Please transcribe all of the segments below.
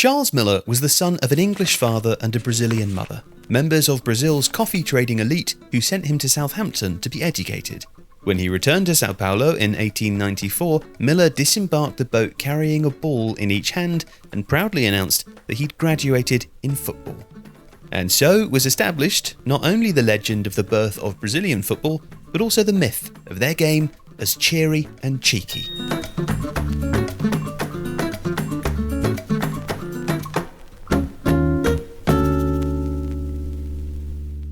Charles Miller was the son of an English father and a Brazilian mother, members of Brazil's coffee trading elite who sent him to Southampton to be educated. When he returned to Sao Paulo in 1894, Miller disembarked the boat carrying a ball in each hand and proudly announced that he'd graduated in football. And so was established not only the legend of the birth of Brazilian football, but also the myth of their game as cheery and cheeky.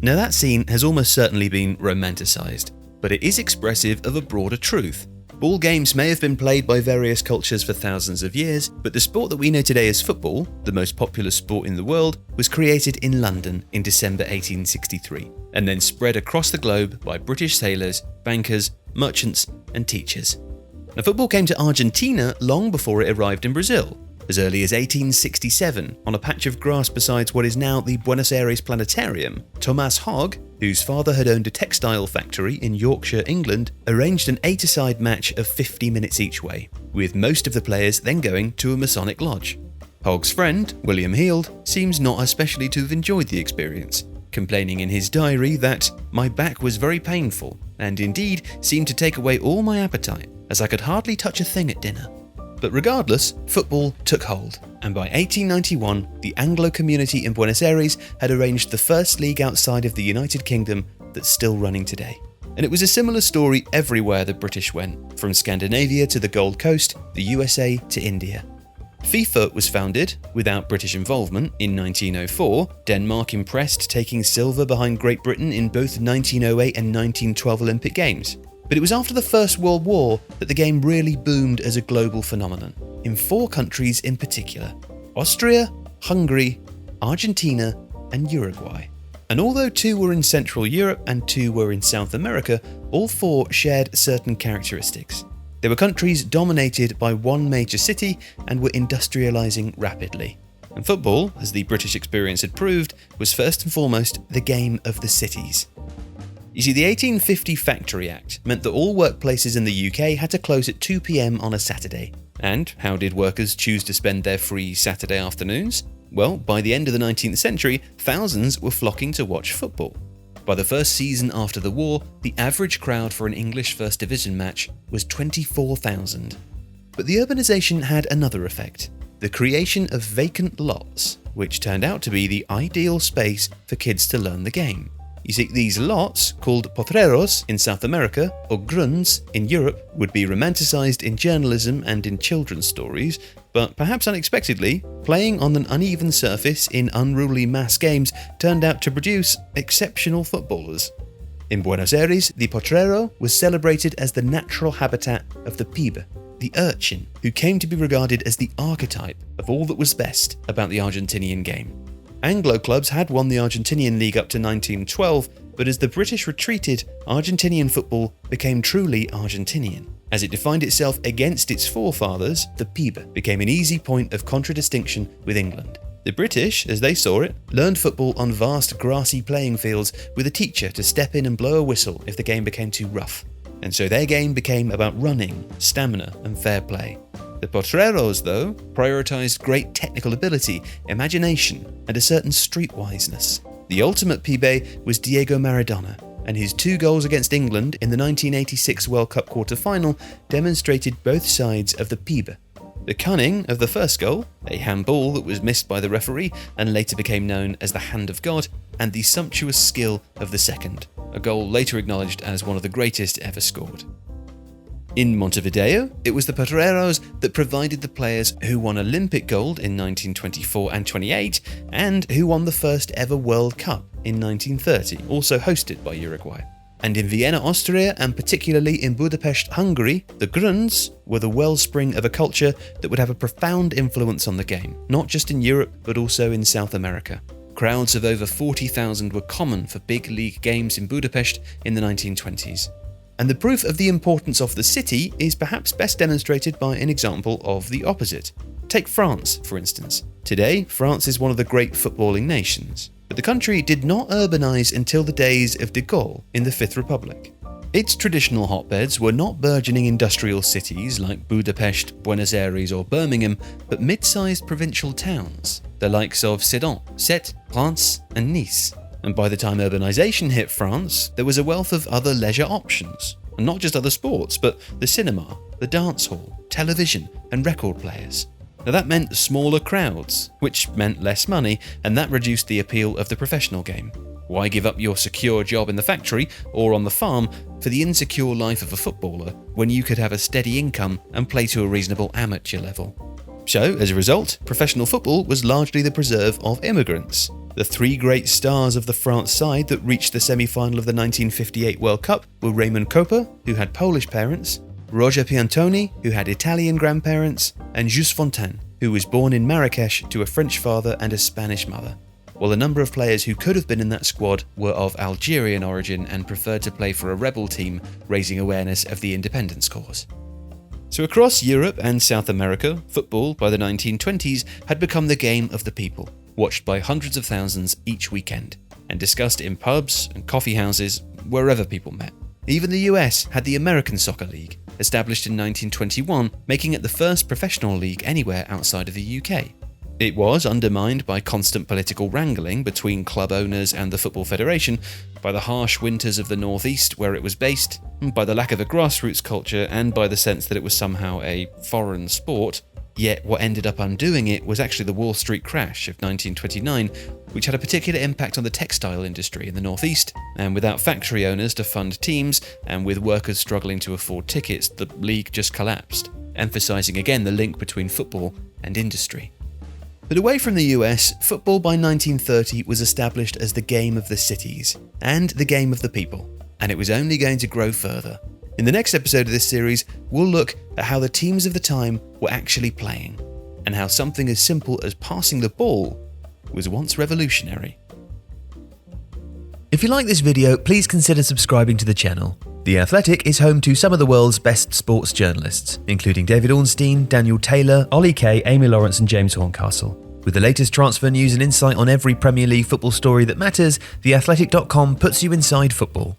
Now that scene has almost certainly been romanticised, but it is expressive of a broader truth. Ball games may have been played by various cultures for thousands of years, but the sport that we know today as football, the most popular sport in the world, was created in London in December 1863, and then spread across the globe by British sailors, bankers, merchants, and teachers. Now, football came to Argentina long before it arrived in Brazil, as early as 1867, on a patch of grass beside what is now the Buenos Aires Planetarium. Thomas Hogg, whose father had owned a textile factory in Yorkshire, England, arranged an 8-a-side match of 50 minutes each way, with most of the players then going to a Masonic lodge. Hogg's friend, William Heald, seems not especially to have enjoyed the experience, complaining in his diary that "my back was very painful, and indeed seemed to take away all my appetite, as I could hardly touch a thing at dinner." But regardless, football took hold, and by 1891, the Anglo community in Buenos Aires had arranged the first league outside of the United Kingdom that's still running today. And it was a similar story everywhere the British went, from Scandinavia to the Gold Coast, the USA to India. FIFA was founded, without British involvement, in 1904, Denmark impressed, taking silver behind Great Britain in both 1908 and 1912 Olympic Games. But it was after the First World War that the game really boomed as a global phenomenon, in 4 countries in particular: Austria, Hungary, Argentina, and Uruguay. And although 2 were in Central Europe and 2 were in South America, all 4 shared certain characteristics. They were countries dominated by one major city and were industrializing rapidly. And football, as the British experience had proved, was first and foremost the game of the cities. You see, the 1850 Factory Act meant that all workplaces in the UK had to close at 2 p.m. on a Saturday. And how did workers choose to spend their free Saturday afternoons? Well, by the end of the 19th century, thousands were flocking to watch football. By the first season after the war, the average crowd for an English First Division match was 24,000. But the urbanization had another effect: the creation of vacant lots, which turned out to be the ideal space for kids to learn the game. You see, these lots, called Potreros in South America or grunds in Europe, would be romanticized in journalism and in children's stories, but perhaps unexpectedly, playing on an uneven surface in unruly mass games turned out to produce exceptional footballers. In Buenos Aires, the Potrero was celebrated as the natural habitat of the pibe, the urchin, who came to be regarded as the archetype of all that was best about the Argentinian game. Anglo clubs had won the Argentinian League up to 1912, but as the British retreated, Argentinian football became truly Argentinian. As it defined itself against its forefathers, the pibe became an easy point of contradistinction with England. The British, as they saw it, learned football on vast grassy playing fields with a teacher to step in and blow a whistle if the game became too rough. And so their game became about running, stamina, and fair play. The Potreros, though, prioritised great technical ability, imagination, and a certain streetwiseness. The ultimate pibe was Diego Maradona, and his 2 goals against England in the 1986 World Cup quarter-final demonstrated both sides of the pibe. The cunning of the first goal, a handball that was missed by the referee and later became known as the Hand of God, and the sumptuous skill of the second, a goal later acknowledged as one of the greatest ever scored. In Montevideo, it was the Potreros that provided the players who won Olympic gold in 1924 and 28, and who won the first ever World Cup in 1930, also hosted by Uruguay. And in Vienna, Austria, and particularly in Budapest, Hungary, the grunds were the wellspring of a culture that would have a profound influence on the game, not just in Europe, but also in South America. Crowds of over 40,000 were common for big league games in Budapest in the 1920s. And the proof of the importance of the city is perhaps best demonstrated by an example of the opposite. Take France, for instance. Today, France is one of the great footballing nations, but the country did not urbanize until the days of de Gaulle in the Fifth Republic. Its traditional hotbeds were not burgeoning industrial cities like Budapest, Buenos Aires or Birmingham, but mid-sized provincial towns, the likes of Sedan, Sète, Reims and Nice. And by the time urbanization hit France, there was a wealth of other leisure options, and not just other sports, but the cinema, the dance hall, television and record players. Now that meant smaller crowds, which meant less money, and that reduced the appeal of the professional game. Why give up your secure job in the factory or on the farm for the insecure life of a footballer when you could have a steady income and play to a reasonable amateur level? So, as a result, professional football was largely the preserve of immigrants. The three great stars of the France side that reached the semi-final of the 1958 World Cup were Raymond Kopa, who had Polish parents, Roger Piantoni, who had Italian grandparents, and Just Fontaine, who was born in Marrakesh to a French father and a Spanish mother. While a number of players who could have been in that squad were of Algerian origin and preferred to play for a rebel team, raising awareness of the independence cause. So across Europe and South America, football by the 1920s had become the game of the people, watched by hundreds of thousands each weekend, and discussed in pubs and coffee houses wherever people met. Even the US had the American Soccer League, established in 1921, making it the first professional league anywhere outside of the UK. It was undermined by constant political wrangling between club owners and the Football Federation, by the harsh winters of the Northeast where it was based, by the lack of a grassroots culture, and by the sense that it was somehow a foreign sport. Yet what ended up undoing it was actually the Wall Street crash of 1929, which had a particular impact on the textile industry in the Northeast, and without factory owners to fund teams, and with workers struggling to afford tickets, the league just collapsed, emphasising again the link between football and industry. But away from the US, football by 1930 was established as the game of the cities, and the game of the people, and it was only going to grow further. In the next episode of this series, we'll look at how the teams of the time were actually playing, and how something as simple as passing the ball was once revolutionary. If you like this video, please consider subscribing to the channel. The Athletic is home to some of the world's best sports journalists, including David Ornstein, Daniel Taylor, Ollie Kay, Amy Lawrence and James Horncastle. With the latest transfer news and insight on every Premier League football story that matters, theathletic.com puts you inside football.